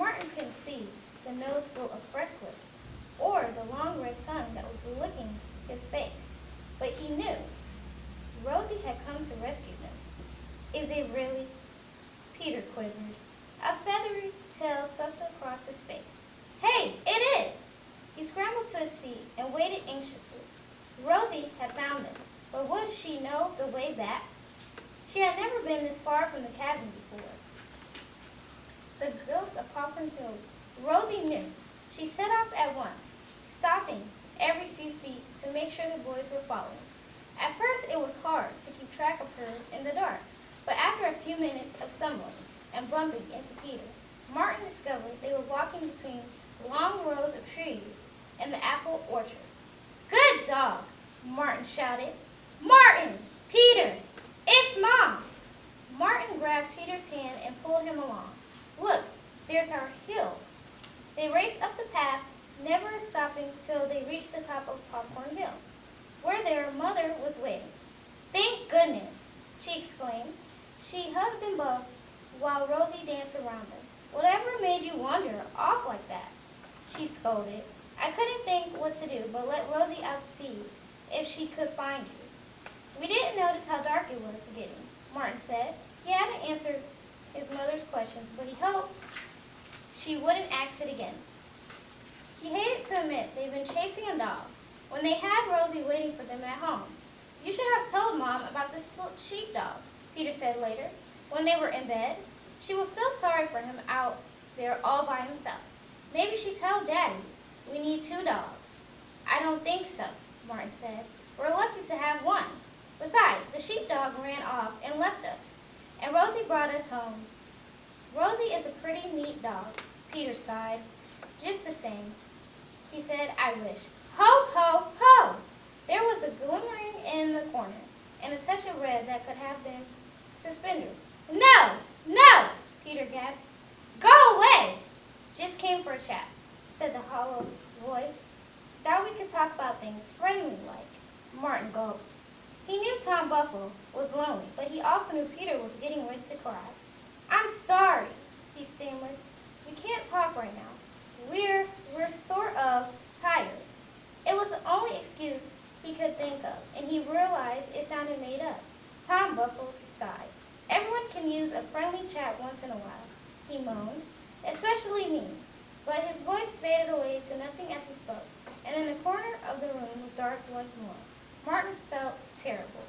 Martin couldn't see the nose full of freckles or the long red tongue that was licking his face, but he knew Rosie had come to rescue him. Is it really? Peter quivered. A feathery tail swept across his face. Hey, it is! He scrambled to his feet and waited anxiously. Rosie had found him, but would she know the way back? She had never been this far from the cabin before. The ghost of Popcorn Hill. Rosie knew. She set off at once, stopping every few feet to make sure the boys were following. At first, it was hard to keep track of her in the dark, but after a few minutes of stumbling and bumping into Peter, Martin discovered they were walking between long rows of trees in the apple orchard. Good dog, Martin shouted. Martin! Peter! It's Mom! Martin grabbed Peter's hand and pulled him along. Look, there's our hill. They raced up the path, never stopping till they reached the top of Popcorn Hill, where their mother was waiting. Thank goodness, she exclaimed. She hugged them both while Rosie danced around them. Whatever made you wander off like that? She scolded. I couldn't think what to do but let Rosie out to see if she could find you. We didn't notice how dark it was getting, Martin said. He hadn't answered his mother's questions, but he hoped she wouldn't ask it again. He hated to admit they'd been chasing a dog when they had Rosie waiting for them at home. You should have told Mom about the sheepdog, Peter said later, when they were in bed. She would feel sorry for him out there all by himself. Maybe she'd tell Daddy we need 2 dogs. I don't think so, Martin said. We're lucky to have one. Besides, the sheepdog ran off and left us, and Rosie brought us home. Rosie is a pretty neat dog, Peter sighed. Just the same, he said, I wish. Ho, ho, ho! There was a glimmering in the corner, and a touch of red that could have been suspenders. No, no, Peter gasped. Go away! Just came for a chat, said the hollow voice. Thought we could talk about things friendly-like. Martin gulped. He knew Tom Buffalo was lonely, but he also knew Peter was getting ready to cry. I'm sorry, he stammered. We can't talk right now. We're sort of tired. It was the only excuse he could think of, and he realized it sounded made up. Tom Buffalo sighed. Everyone can use a friendly chat once in a while, he moaned, especially me. But his voice faded away to nothing as he spoke, and in the corner of the room was dark once more. Martin felt terrible.